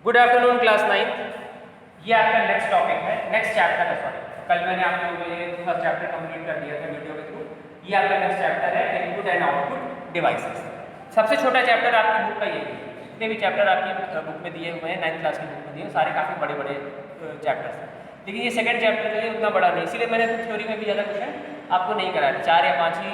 Good afternoon class 9। ये आपका next topic है, नेक्स्ट चैप्टर है। सॉरी, कल मैंने आप लोगों के लिए फर्स्ट चैप्टर कंप्लीट कर दिया था वीडियो के थ्रू। ये आपका नेक्स्ट चैप्टर है इनपुट एंड आउटपुट डिवाइसेस। सबसे छोटा चैप्टर आपकी बुक का ये है। जितने भी चैप्टर आपकी बुक में दिए हुए हैं 9th क्लास की बुक में दिए हैं, सारे काफ़ी बड़े बड़े चैप्टर्स हैं। लेकिन ये सेकंड चैप्टर जो है उतना बड़ा नहीं, इसीलिए मैंने थ्योरी में भी ज़्यादा क्वेश्चन आपको नहीं कराया, 4 या 5 ही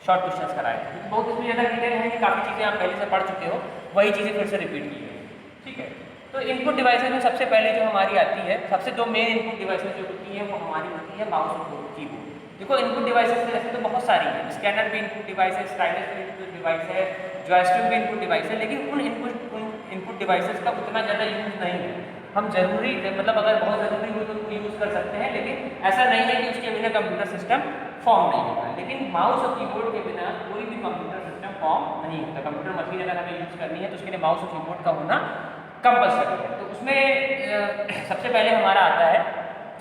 शॉर्ट क्वेश्चंस कराए थे, क्योंकि बहुत इसमें ज़्यादा डिटेल है कि काफ़ी चीज़ें आप पहले से पढ़ चुके हो, वही चीज़ें फिर से रिपीट की गई। ठीक है, तो इनपुट डिवाइसेस में सबसे पहले जो हमारी आती है, सबसे दो मेन इनपुट डिवाइसेस जो होती हैं वो हमारी होती है माउस और कीबोर्ड। देखो इनपुट डिवाइसेस में ऐसे तो बहुत सारी हैं, स्कैनर भी इनपुट डिवाइस है, स्टाइलस भी इनपुट डिवाइस है, जॉयस्टिक भी इनपुट डिवाइस है, लेकिन उन इनपुट डिवाइसेस का उतना ज़्यादा यूज़ नहीं है। हम जरूरी मतलब अगर बहुत ज़रूरी हो तो उनको यूज़ कर सकते हैं, लेकिन ऐसा नहीं है कि उसके बिना कंप्यूटर सिस्टम फॉर्म नहीं होता। लेकिन माउस और कीबोर्ड के बिना कोई भी कंप्यूटर सिस्टम फॉर्म नहीं होता। कंप्यूटर मशीन अगर हमें यूज़ करनी है तो उसके लिए माउस और कीबोर्ड का होना कंपल्सरी है। तो उसमें सबसे पहले हमारा आता है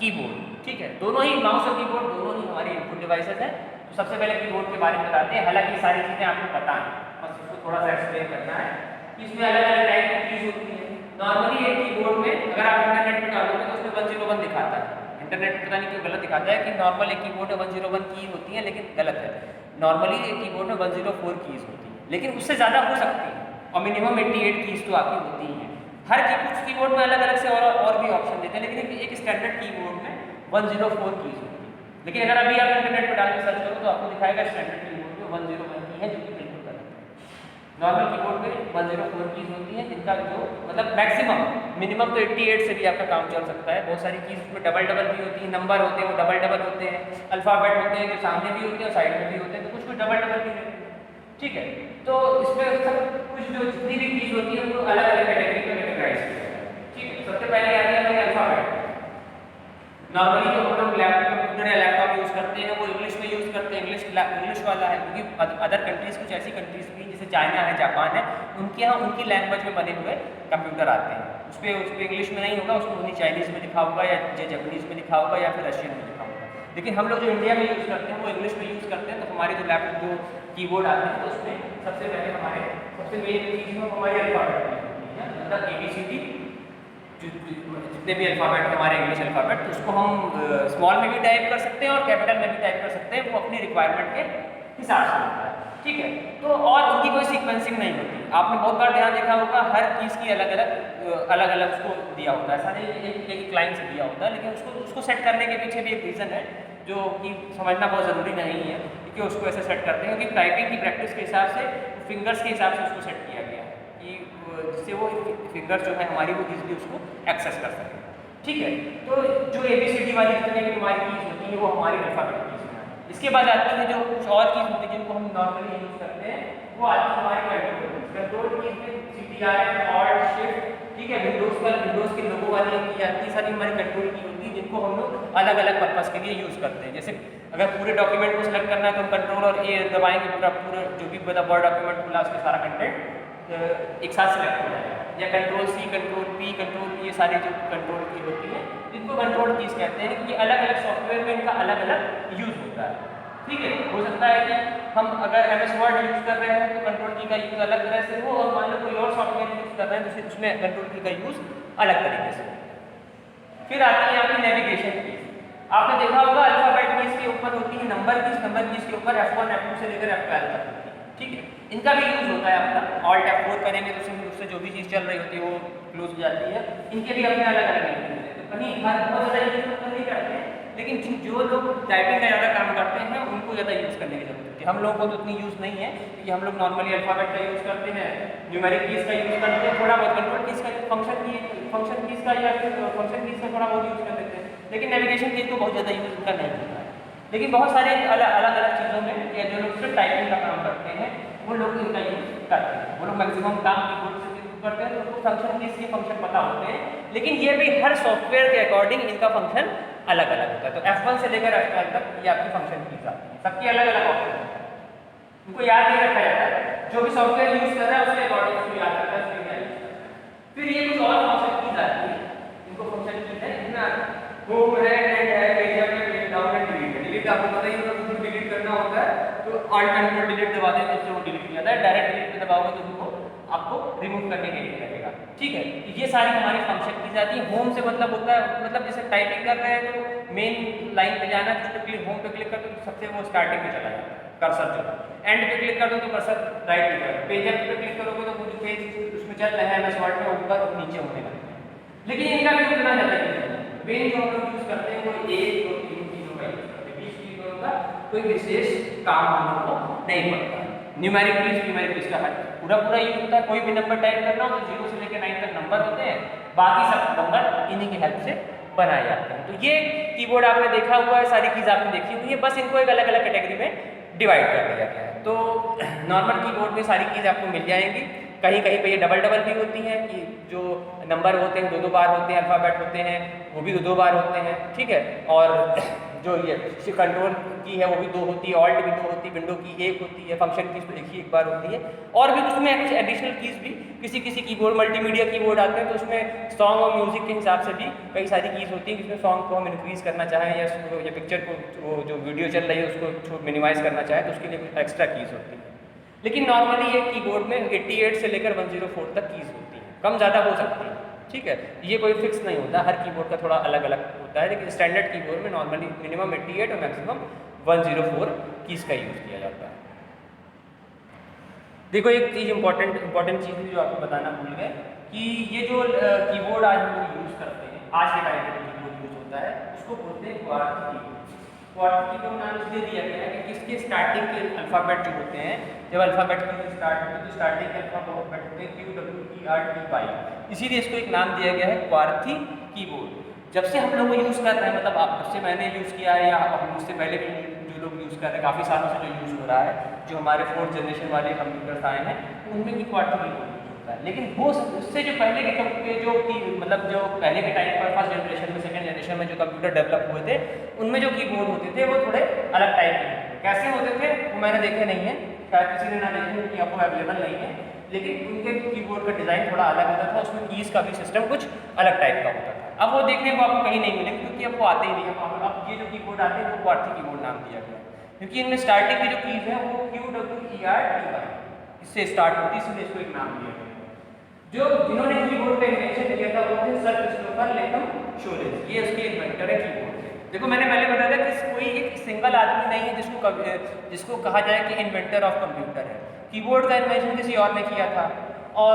कीबोर्ड। ठीक है, दोनों ही माउस और कीबोर्ड दोनों ही हमारे इनपुट डिवाइसेस हैं। तो सबसे पहले कीबोर्ड के बारे में बताते हैं। हालांकि ये सारी चीज़ें आपको पता है, बस इसको थोड़ा सा एक्सप्लेन करना है कि इसमें अलग अलग टाइप की कीज होती है। नॉर्मली एक कीबोर्ड में अगर आप इंटरनेट पर डालोगे तो उसमें 101 दिखाता है। इंटरनेट पर पता नहीं क्यों गलत दिखाता है कि नॉर्मल एक कीबोर्ड में 101 की होती है, लेकिन गलत है। नॉर्मली एक कीबोर्ड में 104 कीज होती है, लेकिन उससे ज़्यादा हो सकती है, और मिनिमम 88 कीज तो आपकी होती ही है। हर कुछ कीबोर्ड में अलग अलग से और भी ऑप्शन देते हैं, लेकिन एक स्टैंडर्ड कीबोर्ड में 104 कीज होती है। लेकिन अगर अभी आप इंटरनेट पर डाल के सर्च करो तो आपको दिखाएगा स्टैंडर्ड कीबोर्ड में 101 की है, जो कि बिल्कुल गलत है। नॉर्मल कीबोर्ड में 104 कीज होती हैं, जिनका जो मतलब मैक्सिमम, मिनिमम तो 88 से भी आपका काम चल सकता है। बहुत सारी कीज उसमें डबल डबल भी होती हैं, नंबर होते हैं वो डबल डबल होते हैं, अल्फ़ाबेट होते हैं जो सामने भी होते हैं और साइड में भी होते हैं, तो कुछ डबल डबल भी रहते हैं। ठीक है, तो इसमें सब कुछ जो जितनी भी कीज होती है उनको अलग अलग कैटेगरी में कैटेगराइज किया है। ठीक है, सबसे पहले आती है हमारी अल्फ़ाबेट। नॉर्मली जो हम लोग कंप्यूटर या लैपटॉप यूज़ करते हैं वो इंग्लिश में यूज़ करते हैं, इंग्लिश वाला है, क्योंकि अदर कंट्रीज़ कुछ ऐसी कंट्रीज़ भी जैसे चाइना है, जापान है, उनके यहाँ उनकी लैंग्वेज में बने हुए कंप्यूटर आते हैं। उस पर इंग्लिश में नहीं होगा, उसमें उन्हीं चाइनीज़ में लिखा होगा या जापानीज़ में लिखा होगा या फिर रशियन में लिखा होगा। लेकिन हम लोग जो इंडिया में यूज़ करते हैं वो इंग्लिश में यूज़ करते हैं। तो हमारे जो लैपटॉप जो कीबोर्ड आते हैं तो उसमें सबसे पहले हमारे सबसे मेन चीज़ में हमारी अल्फ़ाबेट होती है, मतलब ABCD जितने भी अल्फ़ाबेट हमारे इंग्लिश अल्फ़ाबेट, तो उसको हम स्मॉल में भी टाइप कर सकते हैं और कैपिटल में भी टाइप कर सकते हैं, वो अपनी रिक्वायरमेंट के हिसाब से होता है। ठीक है, तो और उनकी कोई सीक्वेंसिंग नहीं होती। आपने बहुत बार ध्यान देखा होगा, हर चीज़ की अलग अलग उसको दिया होता है, ऐसा नहीं एक लाइन से दिया होता है, लेकिन उसको सेट करने के पीछे भी एक रीज़न है जो कि समझना बहुत ज़रूरी नहीं है, क्योंकि उसको ऐसे सेट करते हैं क्योंकि टाइपिंग की प्रैक्टिस के हिसाब से, फिंगर्स के हिसाब से उसको सेट किया गया है कि जिससे वो फिंगर जो है हमारी वो इजीली उसको एक्सेस कर सके। ठीक है, तो जो ABCD वाली जितनी भी हमारी कीज होती है वो हमारी अल्फ़ाबेट कीज हैं। इसके बाद आती है जो कुछ और कीज होती है जिनको हम नॉर्मली यूज़ करते हैं, वो आती है हमारी कंट्रोल कीज में CTRL, Alt, Shift। ठीक है, विंडोज़ के लोगो वाली की आती है, सारी हमारी कंट्रोल की होती है, जिनको हम लोग अलग अलग पर्पज़ के लिए यूज़ करते हैं। जैसे अगर पूरे डॉक्यूमेंट को सिलेक्ट करना है तो हम कंट्रोल और A दबाएंगे, पूरा जो भी वर्ड डॉक्यूमेंट खुला उसका सारा कंटेंट एक साथ सिलेक्ट हो जाएगा, या control C, control P, control, ये सारी जो कंट्रोल की होती है जिनको कंट्रोल कीज कहते हैं, कि अलग अलग सॉफ्टवेयर में इनका अलग अलग यूज़ होता है। ठीक है, हो सकता है कि हम अगर MS वर्ड यूज़ कर रहे हैं तो कंट्रोल की का यूज़ अलग तरह से हो, और मान लो कोई और सॉफ्टवेयर यूज़ कर रहे हैं तो उसमें कंट्रोल की का यूज़ अलग तरीके से हो। फिर आती है आपकी नेविगेशन कीज। आपने देखा होगा अल्फ़ाबेट कीज के ऊपर होती है नंबर कीज के ऊपर F1, F2 से लेकर F12 तक होती है। ठीक है, इनका भी यूज़ होता है अपना। Alt F4 करेंगे तो उससे जो भी चीज़ चल रही होती है वो क्लोज हो जाती है। इनके भी अपने अलग अलग यूज़ होते हैं, तो कहीं हर बहुत ज़्यादा यूज़ नहीं करते हैं, लेकिन जो लोग टाइपिंग का ज़्यादा काम करते हैं उनको ज़्यादा यूज़ करने की जरूरत होती है। हम लोगों को तो उतनी यूज़ नहीं है, क्योंकि हम लोग नॉर्मली अल्फ़ाबेट का यूज़ करते हैं, न्यूमेरिक कीज का यूज़ करते हैं, थोड़ा बहुत कंट्रोल कीज का, फंक्शन कीज का या फिर फंक्शन कीज का थोड़ा बहुत यूज़ कर लेते हैं, लेकिन नेविगेशन कीज को बहुत ज़्यादा यूज़ उनका नहीं होता है। लेकिन बहुत सारे अलग चीज़ों में या जो लोग सिर्फ टाइपिंग का काम करते हैं वो लोग इनका यूज़ करते हैं। वो लोग मैक्सिमम काम कीबोर्ड से करते हैं, तो उनको फंक्शन कीज के फंक्शन पता होते हैं, लेकिन ये भी हर सॉफ्टवेयर के अकॉर्डिंग इनका फंक्शन अलग अलग होता है। तो F1 से लेकर F12 तक ये आपकी फंक्शन कीज आती है, सबकी अलग अलग ऑप्शन होता है, उनको याद नहीं रखा जाता है। जो भी सॉफ्टवेयर यूज़ कर रहा है उसके अकॉर्डिंग उसको याद रखा है। फिर ये कुछ और फंक्शन कीज आती है, इनको फंक्शन कीज है, इसमें होम है, एंड है, पेज है, डाउन एंड डिलीट है। डिलीट आपको पता ही होगा, कुछ डिलीट करना होता है तो Alt कंट्रोल डिलीट दबा दें तो उससे वो डिलीट हो जाता है। डायरेक्ट डिलीट पे दबाओगे तो उसको आपको रिमूव करने के लिए लगेगा। ठीक है। ये सारी हमारी फंक्शन की जाती है। होम से मतलब होता है, मतलब जैसे टाइपिंग कर रहे हैं तो मेन लाइन पे जाना है, जिस पे होम पे क्लिक कर दो तो सबसे वो स्टार्टिंग पे चला जाता है कर्सर जो, एंड पे क्लिक कर दो तो कर्सर राइट पे जाएगा, पेज पे क्लिक करोगे तो वो जो पेज उसमें चल रहा है MS वर्ड में ऊपर और नीचे होने लगेगा। लेकिन इनका भी उतना ज़्यादा नहीं है। पेन जो हम लोग यूज़ करते हैं वो 1 2 3 चीज़ों का यूज़ करते हैं, 20 चीज़ों का कोई विशेष काम हम लोग को नहीं पड़ता। न्यूमेरिक कीज का पूरा यूज होता है। कोई भी नंबर टाइप करना हो तो 0 से लेकर 9 तक नंबर होते हैं, बाकी सब नंबर इन्हीं की हेल्प से बनाए जाते हैं। तो ये कीबोर्ड आपने देखा हुआ है, सारी चीज़ आपने देखी हुई है, बस इनको एक अलग अलग कैटेगरी में डिवाइड कर दिया गया है। तो नॉर्मल कीबोर्ड में सारी चीज़ आपको मिल जाएंगी। कहीं कहीं पे ये डबल भी होती हैं कि जो नंबर होते हैं 2 बार होते हैं, अल्फ़ाबेट होते हैं वो भी 2 बार होते हैं, ठीक है। और जो ये कंट्रोल की है वो भी 2 होती है, ऑल्ट भी 2 होती है, विंडो की 1 होती है, फंक्शन की तो एक बार होती है। और भी उसमें कुछ एडिशनल कीज़ भी किसी कीबोर्ड, मल्टीमीडिया कीबोर्ड आते हैं तो उसमें सॉन्ग और म्यूजिक के हिसाब से भी कई सारी कीज़ होती हैं, जिसमें सॉन्ग को हम इंक्रीज़ करना चाहें या पिक्चर को, वो जो वीडियो चल रही है उसको मिनिमाइज़ करना चाहें तो उसके लिए कुछ एक्स्ट्रा कीज़ होती है। लेकिन नॉर्मली ये कीबोर्ड में 88 से लेकर 104 तक कीज़ होती हैं, कम ज़्यादा हो सकती है, ठीक है। ये कोई फिक्स नहीं होता, हर कीबोर्ड का थोड़ा अलग अलग होता है, लेकिन स्टैंडर्ड कीबोर्ड में नॉर्मली मिनिमम 88 और मैक्सिमम 104 कीज़ का यूज़ किया जाता है। देखो एक चीज़ इंपॉर्टेंट चीज़ जो आपको बताना भूल गए कि ये जो कीबोर्ड आज हम लोग यूज़ करते हैं, आज के टाइम में कीबोर्ड यूज़ होता है उसको बोलते हैं क्वार्टी कीबोर्ड। क्वार्टी कीबोर्ड नाम इसलिए दिया गया है कि इसके स्टार्टिंग के अल्फ़ाबेट जो होते हैं, जब अल्फ़ाबेट की स्टार्ट होती है तो स्टार्टिंग के अल्फ़ाबेट होते हैं QWERTY, इसीलिए इसको एक नाम दिया गया है क्वार्थी कीबोर्ड। जब से हम लोग यूज़ कर रहे हैं, मतलब आप जब से मैंने यूज़ किया है या मुझसे पहले भी जो लोग यूज़ कर रहे हैं, काफ़ी सालों से जो यूज़ हो रहा है, जो हमारे 4th जनरेशन वाले कंप्यूटर्स आए हैं उनमें भी क्वार्टी कीबोर्ड यूज़ होता है। लेकिन वो उससे जो पहले के जो मतलब जो पहले के टाइम पर फर्स्ट जनरेशन में, सेकंड जनरेशन में जो कंप्यूटर डेवलप हुए थे उनमें जो कीबोर्ड होते थे वो थोड़े अलग टाइप के होते थे। कैसे होते थे वो मैंने देखे नहीं है, शायद किसी ने ना देखे क्योंकि आपको अवेलेबल नहीं है, लेकिन उनके कीबोर्ड का डिज़ाइन थोड़ा अलग होता था, उसमें कीज़ का भी सिस्टम कुछ अलग टाइप का होता था। अब वो देखने को आपको कहीं नहीं मिलेंगे क्योंकि अब वो आते ही नहीं है। अब ये जो कीबोर्ड आते हैं वो क्वार्थी कीबोर्ड नाम दिया गया है क्योंकि इनमें स्टार्टिंग की जो कीज़ है वो QWERTY इससे स्टार्ट होती है, इसलिए इसको एक नाम दिया गया। जो जिन्होंने कीबोर्ड का इन्वेंशन किया था वो थे सर क्रिस्टोफर लेथम शोलेज, ये उसके इन्वेंटर है कीबोर्ड के। देखो मैंने पहले बताया था कि कोई एक सिंगल आदमी नहीं है जिसको कहा जाए कि इन्वेंटर ऑफ कंप्यूटर है। कीबोर्ड का इन्वेंशन किसी और ने किया था और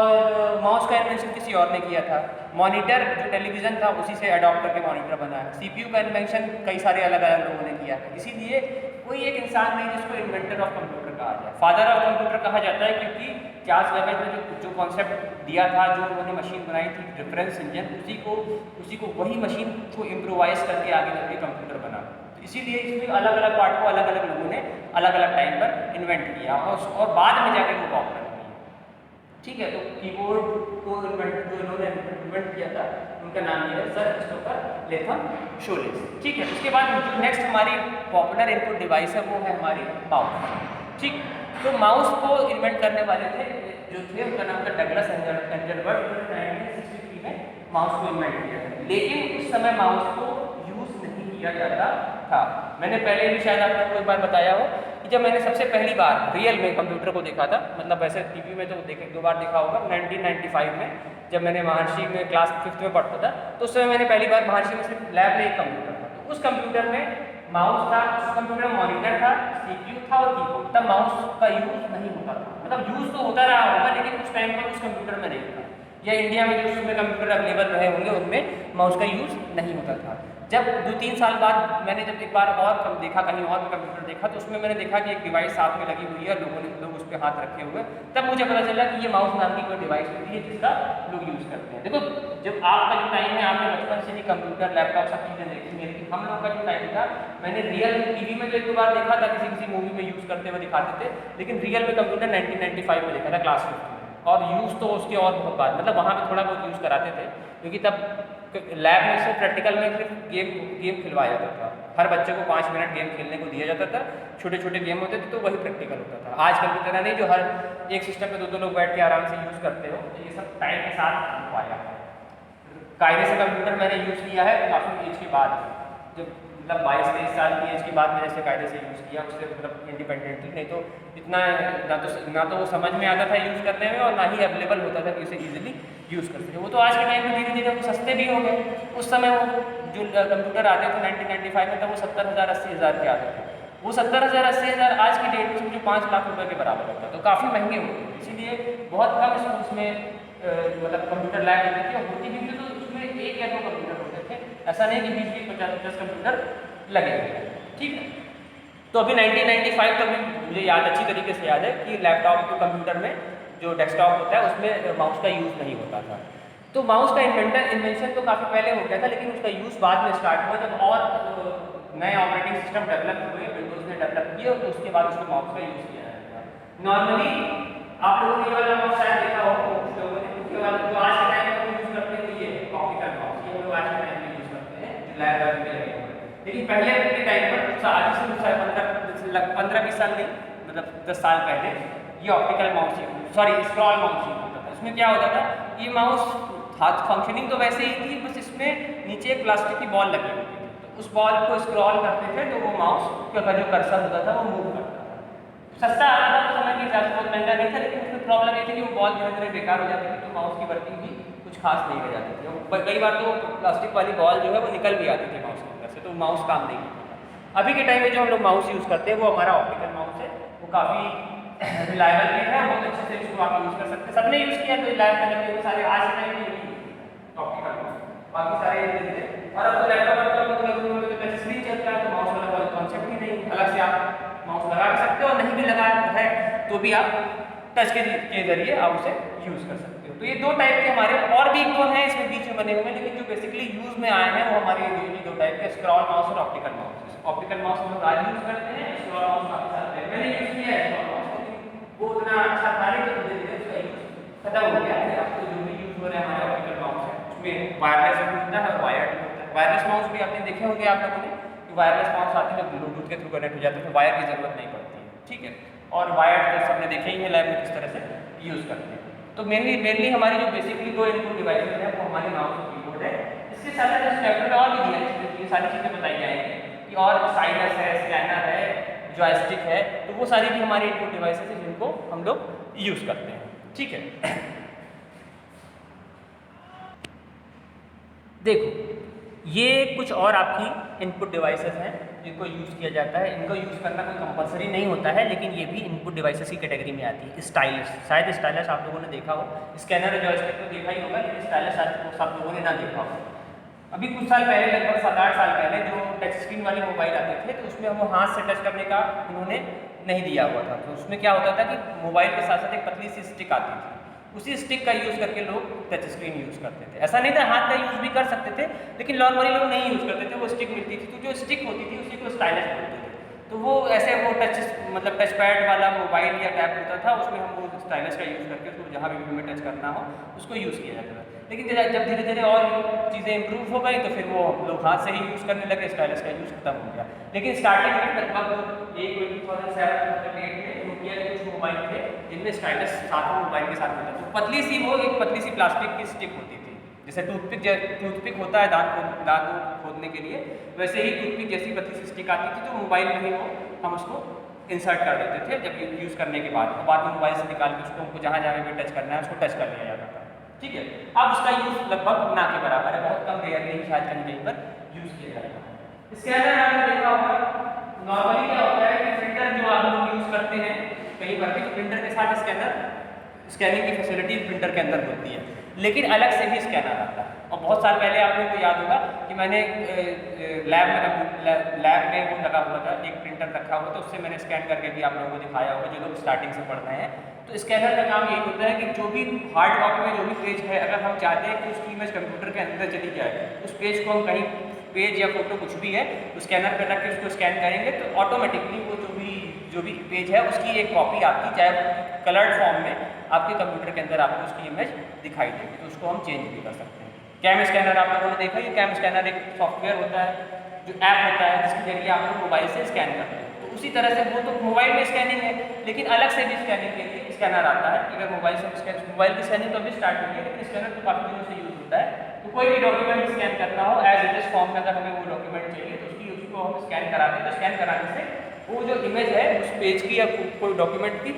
माउस का इन्वेंशन किसी और ने किया था। मॉनिटर जो टेलीविज़न था उसी से अडॉप्ट करके मॉनिटर बना है। CPU का इन्वेंशन कई सारे अलग अलग लोगों ने किया है। इसीलिए कोई एक इंसान नहीं जिसको इन्वेंटर ऑफ कंप्यूटर कहा जाए। फादर ऑफ कंप्यूटर कहा जाता है क्योंकि चार्ल्स बेबेज ने जो कॉन्सेप्ट दिया था, जो उन्होंने मशीन बनाई थी रेफरेंस इंजन, उसी को वही मशीन को इम्प्रोवाइज करके आगे चल के कंप्यूटर बना। तो इसीलिए इसमें अलग अलग पार्ट को अलग अलग लोगों ने अलग अलग टाइम पर इन्वेंट किया और बाद में जाके वो पॉपुलर हुई, ठीक है। तो कीबोर्ड को इन्होंने इन्वेंट किया था उनका नाम ये है सर क्रिस्टोफर लेथम शोलेज, ठीक है। उसके बाद जो नेक्स्ट हमारी पॉपुलर इनपुट डिवाइस है वो है हमारी माउस, ठीक। तो माउस को इन्वेंट करने वाले थे जो थे उनका नाम था डगलस एंजलबर्ट, उन्होंने 1963 में माउस को इन्वेंट किया था। लेकिन उस समय माउस को यूज़ नहीं किया जाता था। मैंने पहले भी शायद आपको एक बार बताया हो कि जब मैंने सबसे पहली बार रियल में कंप्यूटर को देखा था, मतलब वैसे टीवी में तो देखे 2 बार देखा होगा, 1995 में जब मैंने महर्षि में क्लास 5th में पढ़ता था तो उस समय मैंने पहली बार महर्षि में सिर्फ लैब में एक कंप्यूटर था। तो उस कंप्यूटर में माउस था, उस कंप्यूटर में मॉनिटर था, CPU था और कीबोर्ड। तब माउस का यूज़ नहीं होता था, मतलब यूज़ तो होता रहा होगा लेकिन उस टाइम पर उस कंप्यूटर में नहीं था, या इंडिया में जो उसमें कंप्यूटर अवेलेबल रहे होंगे उनमें माउस का यूज़ नहीं होता था। जब 2-3 साल बाद मैंने जब एक बार और देखा, कहीं और कंप्यूटर देखा तो उसमें मैंने देखा कि एक डिवाइस साथ में लगी हुई है, लोग उस पर हाथ रखे हुए, तब मुझे पता चला कि ये माउस नाम की कोई डिवाइस होती है जिसका लोग यूज़ करते हैं। देखो जब आपका जो टाइम है, आपने बचपन से ही कंप्यूटर लैपटॉप सब चीज़ें देखी है, लेकिन हम लोग का जो टाइम था मैंने रियल टीवी में तो 1-2 बार देखा था, किसी मूवी में यूज़ करते हुए दिखाते थे, लेकिन रियल में कंप्यूटर 1995 में देखा था क्लास 5th में। और यूज़ तो उसके और बहुत बाद, मतलब वहाँ पे थोड़ा बहुत यूज़ कराते थे क्योंकि तब लैब में से प्रैक्टिकल में सिर्फ गेम खिलवाया जाता था। हर बच्चे को 5 मिनट गेम खेलने को दिया जाता था, छोटे छोटे गेम होते थे तो वही प्रैक्टिकल होता था। आजकल की तरह नहीं जो हर एक सिस्टम में 2-2 लोग बैठ के आराम से यूज़ करते हो, तो ये सब टाइम के साथ हो पाया है। कायदे से कंप्यूटर मैंने यूज़ किया है काफ़ी एज के बाद, जब मतलब 22-23 साल की एज के बाद मैंने इसे कायदे से यूज़ किया, उससे मतलब इंडिपेंडेंटली, नहीं तो इतना ना तो वो समझ में आता था यूज़ करने में और ना ही अवेलेबल होता था कि उसे ईजिली यूज़ कर सके। वो तो आज के टाइम में धीरे धीरे वो सस्ते भी हो गए। उस समय वो जो कंप्यूटर आते थे 1995 में, तब वो 70,000 80,000 के आते थे। वो 70,000 80,000 आज की डेट में समझो 5 लाख रुपए के बराबर होता है, तो काफ़ी महंगे हो गए। इसीलिए बहुत कम स्कूल्स में मतलब कंप्यूटर लैब होती थी, और होती भी थी तो उसमें 1 या 2 कंप्यूटर होते थे, ऐसा नहीं कि 20-20 50-50 कंप्यूटर लगे हुए हैं। ठीक है, तो अभी 1995 तक भी मुझे याद, अच्छी तरीके से याद है कि लैपटॉप के कंप्यूटर में जो डेस्कटॉप होता है उसमें माउस का यूज़ नहीं होता था। तो माउस का इन्वेंशन तो काफ़ी पहले हो गया था, लेकिन उसका यूज़ बाद में स्टार्ट हुआ जब और नए ऑपरेटिंग सिस्टम डेवलप हुए, विंडोज़ ने डेवलप किए, तो उसके बाद उसको माउस का यूज़ किया जाएगा। नॉर्मली आप लोगों ने ये वाला माउस शायद देखा हो कुछ लोगों ने, उसके बाद जो आज के टाइम में यूज़ करते हैं ये ऑप्टिकल माउस, ये लोग आज के टाइम में यूज़ करते हैं लैब में लगे हुए। लेकिन पहले के टाइम पर आज से 15-20 साल नहीं, मतलब 10 साल पहले ये optical mouse scroll mouse use होता था। इसमें क्या होता था, ये माउस हाथ फंक्शनिंग तो वैसे ही थी, बस इसमें नीचे एक प्लास्टिक की बॉल लगी होती थी, तो उस बॉल को स्क्रॉल करते थे तो वो माउस का जो कर्सर होता था वो मूव करता था। सस्ता आता था उस समय के हिसाब से, बहुत महंगा नहीं था, लेकिन उसमें प्रॉब्लम ये थी कि वो बॉल धीरे धीरे बेकार हो जाती थी, तो माउस की वर्किंग भी कुछ खास नहीं रह जाती थी। कई बार तो प्लास्टिक वाली बॉल जो है वो निकल भी आती थी माउस के अंदर से, तो माउस काम नहीं करता। अभी के टाइम में जो हम लोग माउस यूज़ करते हैं वो हमारा ऑप्टिकल माउस है, वो काफ़ी रिलायबल भी है, बहुत अच्छे से इसको आप यूज़ कर सकते हैं। सबने यूज़ किया तो लैब में लगे सारे आज के टाइम में ऑप्टिकल माउस, बाकी सारे धीरे। और अब तो लैपटॉप पर मतलब टच स्क्रीन चलता है, तो माउस वाला कोई कॉन्सेप्ट ही नहीं, अलग से आप माउस लगा भी सकते हो, और नहीं भी लगा है तो भी आप टच के जरिए आप उसे यूज़ कर सकते हो। तो ये 2 टाइप के हमारे, और भी 1-2 हैं इसमें बीच में बने हुए, लेकिन जो बेसिकली यूज़ में आए हैं वो हमारे दो टाइप के, स्क्रॉल माउस और ऑप्टिकल माउस। ऑप्टिकल माउस हम लोग आज यूज़ करते हैं, स्क्रॉल माउस काफ़ी साल पहले मैंने यूज़ किया है स्क्रॉल माउस, लेकिन वो उतना अच्छा था नहीं, तो धीरे धीरे उसका यूज़ खत्म हो गया है। अब तो जो भी यूज़ हो रहा है हमारे ऑप्टिकल माउस है, उसमें वायरलेस भी होता है और वायर्ड भी होता है। वायरलेस माउस भी आपने देखे होंगे आप लोगों ने, कि वायरलेस माउस आते हैं ब्लूटूथ के थ्रू कनेक्ट हो जाते हैं, वायर की ज़रूरत नहीं पड़ती है। ठीक है, और वायर्ड तो सबने देखे ही है लैब में किस तरह से यूज़ करते हैं। तो मेनली हमारी जो बेसिकली 2 इनपुट डिवाइसेज है वो हमारे माउस और कीबोर्ड है। इसके साथ साथ चैप्टर में और भी दिया है, ये सारी चीज़ें बताई जाएंगी कि और साइनस है, स्कैनर है, जॉयस्टिक है, तो वो सारी भी हमारी इनपुट डिवाइसेज हैं जिनको हम लोग यूज़ करते हैं। ठीक है, देखो ये कुछ और आपकी इनपुट डिवाइसेस हैं जिनको यूज़ किया जाता है। इनको यूज़ करना कोई कंपलसरी नहीं होता है, लेकिन ये भी इनपुट डिवाइसेस की कैटेगरी में आती है। स्टाइलस, शायद स्टाइलस आप लोगों ने देखा हो, स्कैनर जॉयस्टिक तो देखा ही होगा, लेकिन स्टाइलस आप लोगों ने ना देखा हो। अभी कुछ साल पहले, लगभग 7-8 साल पहले, जो टच स्क्रीन वाले मोबाइल आते थे तो उसमें वो हाथ से टच करने का उन्होंने नहीं दिया हुआ था। तो उसमें क्या होता था कि मोबाइल के साथ साथ एक पतली सी स्टिक आती थी, उसी स्टिक का यूज़ करके लोग टच स्क्रीन यूज़ करते थे। ऐसा नहीं था, हाथ का यूज़ भी कर सकते थे, लेकिन नॉर्मली लोग नहीं यूज़ करते थे, वो स्टिक मिलती थी, तो जो स्टिक होती थी उसी को स्टाइलस बोलते थे। तो वो ऐसे वो टच पैड वाला मोबाइल या टैब होता था, उसमें हम वो स्टाइलस का यूज़ करके उसको जहाँ भी हमें टच करना हो उसको यूज़ किया जाता था। लेकिन जब धीरे धीरे और चीज़ें इंप्रूव हो गई तो फिर वो लोग हाथ से ही यूज़ करने लगे, स्टाइलस का यूज़ खत्म हो गया। लेकिन स्टार्टिंग में लगभग 2007-2008 में नोकिया के कुछ मोबाइल थे जिनमें स्टाइलस साथ में मोबाइल के साथ होता था। तो पतली सी वो एक पतली सी प्लास्टिक की स्टिक होती थी, जैसे टूथपिक होता है दांत खोदने के लिए, वैसे ही टूथपिक जैसी पतली सी स्टिक आती थी, तो मोबाइल में ही वो हम उसको इंसर्ट कर देते थे जब यूज़ करने के बाद, और बाद में मोबाइल से निकाल के उसको हमको जहाँ जहाँ भी टच करना है उसको टच कर लिया जाता था। ठीक है, अब उसका यूज़ लगभग ना के बराबर है, बहुत कम रेयरली ही शायद कहीं पर यूज़ किया जाता है। स्कैनर आपने देखा होगा, नॉर्मली क्या होता है कि प्रिंटर जो आप लोग यूज़ करते हैं कहीं पर भी, तो प्रिंटर के साथ स्कैनिंग की फैसिलिटी प्रिंटर के अंदर होती है, लेकिन अलग से भी स्कैनर आता है। और बहुत साल पहले आप लोगों को याद होगा कि मैंने लैब में वो लगा हुआ था, एक प्रिंटर रखा हुआ था, उससे मैंने स्कैन करके भी आप लोगों को दिखाया होगा, जो लोग स्टार्टिंग से पढ़ रहे हैं। तो स्कैनर का काम यही होता है कि जो भी हार्ड कॉपी में जो भी पेज है, अगर हम चाहते हैं कि उसकी इमेज कंप्यूटर के अंदर चली जाए, उस पेज को हम कहीं पेज या फोटो कुछ भी है तो स्कैनर पर रख के उसको स्कैन करेंगे, तो ऑटोमेटिकली वो जो भी पेज है उसकी एक कॉपी आपकी, चाहे कलर्ड फॉर्म में, आपके कंप्यूटर के अंदर आपको उसकी इमेज दिखाई देगी। तो उसको हम चेंज भी कर सकते हैं। कैम स्कैनर आप लोगों ने देखा, ये कैम स्कैनर एक सॉफ्टवेयर होता है, जो ऐप होता है, जिसके जरिए आप लोग मोबाइल से स्कैन करते हैं। तो उसी तरह से वो तो मोबाइल में स्कैनिंग है, लेकिन अलग से भी स्कैनिंग के लिए स्कैनर आता है। अगर मोबाइल की स्कैनिंग तो अभी स्टार्ट हुई है, लेकिन स्कैनर तो काफ़ी दिनों से यूज़ होता है। तो कोई भी डॉक्यूमेंट स्कैन करना हो एज इट इज फॉर्म में, अगर हमें वो डॉक्यूमेंट चाहिए तो उसको उसको हम स्कैन कराते हैं, तो स्कैन कराने से वो जो इमेज है उस पेज की या कोई डॉक्यूमेंट की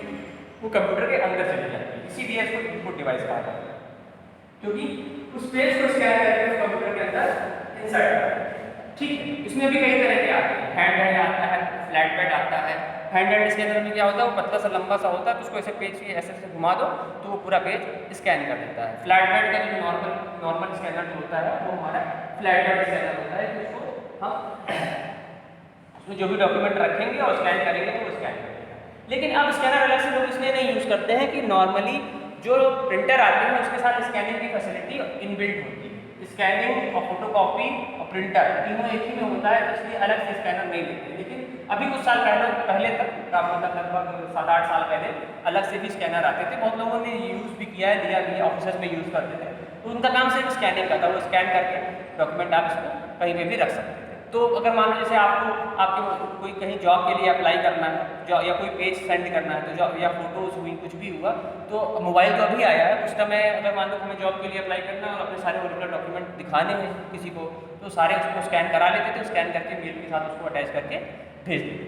वो कंप्यूटर के अंदर चली जाती है, इसीलिए इसको इनपुट डिवाइस कहा जाता है, क्योंकि उस पेज को स्कैन करके कंप्यूटर के अंदर इंसर्ट करता है। ठीक है, इसमें भी कई तरह के आते हैं, हैंड हेल्ड आता है, फ्लैट बेड आता है। हैंड हेल्ड स्कैनर में क्या होता है, वो पतला सा लंबा सा होता है, तो उसको ऐसे पेज के ऐसे घुमा दो तो वो पूरा पेज स्कैन कर देता है। फ्लैट बेड का जो नॉर्मल स्कैनर जो होता है वो हमारा फ्लैट बेड स्कैनर होता है, तो उसको हम उसमें जो भी डॉक्यूमेंट रखेंगे और स्कैन करेंगे तो वो स्कैन करेगा। लेकिन अब स्कैनर अलग से लोग इसलिए नहीं यूज़ करते हैं कि नॉर्मली जो प्रिंटर आते हैं उसके साथ स्कैनिंग की फैसिलिटी इनबिल्ट होती है। स्कैनिंग और फोटोकॉपी और प्रिंटर तीनों एक ही में होता है, तो इसलिए अलग से स्कैनर नहीं देते। लेकिन अभी कुछ साल पहले तक मतलब लगभग 7-8 साल पहले अलग से भी स्कैनर आते थे, बहुत लोगों ने यूज़ भी किया है, लिया भी, ऑफिस में यूज़ करते थे। तो उनका काम सिर्फ स्कैनिंग का था, वो स्कैन करके डॉक्यूमेंट आप इसको कहीं पर भी रख सकते थे। तो अगर मान लो जैसे आपको आपके कोई कहीं जॉब के लिए अप्लाई करना है या कोई पेज सेंड करना है, तो जॉब या फोटोज़ हुई कुछ भी हुआ, तो मोबाइल तो अभी आया है, उस समय अगर मान लो हमें जॉब के लिए अप्लाई करना है और अपने सारे ओरिजिनल डॉक्यूमेंट दिखाने हैं किसी को, तो सारे उसको स्कैन करा लेते थे, स्कैन करके मेल के साथ उसको अटैच करके भेज देते।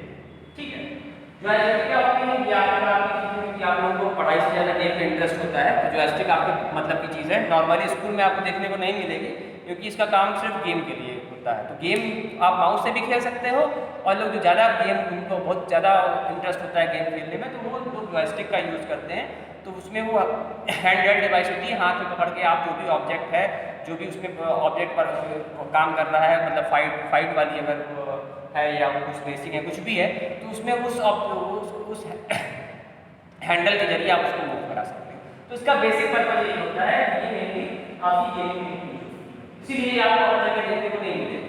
ठीक है, जॉयस्टिक क्या होती है, आप लोगों को पढ़ाई से ज़्यादा गेम में इंटरेस्ट होता है, तो जॉयस्टिक आपके मतलब की चीज़ है। नॉर्मली स्कूल में आपको देखने को नहीं मिलेगी, क्योंकि इसका काम सिर्फ गेम के लिए होता है। तो गेम आप माउस से भी खेल सकते हो, और लोग जो ज़्यादा गेम उनको बहुत ज़्यादा इंटरेस्ट होता है गेम खेलने में, तो वो लोग जॉयस्टिक का यूज़ करते हैं। तो उसमें वो हैंड हेल्ड डिवाइस होती है, हाथ में पकड़ के आप जो भी ऑब्जेक्ट है, जो भी उसमें ऑब्जेक्ट पर काम कर रहा है, मतलब फाइट वाली अगर है या कुछ रेसिंग है, कुछ भी है, तो उसमें उस हैंडल के जरिए आप उसको मूव करा सकते हैं। तो इसका बेसिक पर्पज यही होता है कि ये मेनली आपकी गेमिंग में, इसीलिए आपको हर जगह देखने को नहीं मिलेगी,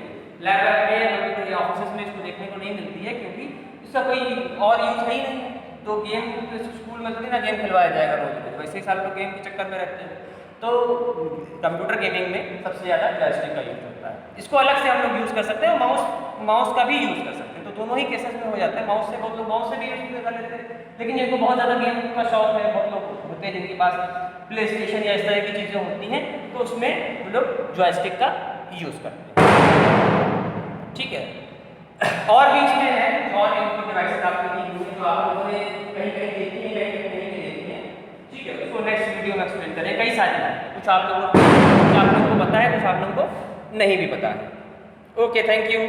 लैपटॉप में या ऑफिस में इसको देखने को नहीं मिलती है, क्योंकि इसका कोई और यूज है ही नहीं। तो गेम स्कूल में थोड़ी ना गेम खिलवाया जाएगा रोज, वैसे ही साल लोग गेम के चक्कर में रहते हैं। तो कंप्यूटर गेमिंग में सबसे ज़्यादा जॉयस्टिक का यूज होता है। इसको अलग से हम लोग यूज़ कर सकते हैं, और माउस का भी यूज़ कर सकते हैं, तो दोनों ही केसेस में हो जाता है। माउस से बहुत लोग माउस से भी यूज़ कर लेते हैं, लेकिन जिनको बहुत ज़्यादा गेम का शौक है, बहुत लोग होते हैं जिनके पास प्ले स्टेशन या इस तरह की चीज़ें होती हैं, तो उसमें वो लोग जॉयस्टिक का यूज़ करते हैं। ठीक है, और भी इसमें है और इनपुट डिवाइसेस आपके लिए जो आप लोगों ने कहीं कहीं देखी है, कहीं कहीं नहीं देखी है। ठीक है, उसको नेक्स्ट वीडियो में एक्सप्लेन करें। कई सारी हैं, कुछ आप लोगों को पता है, कुछ आप लोगों को नहीं भी पता है। Okay, thank you.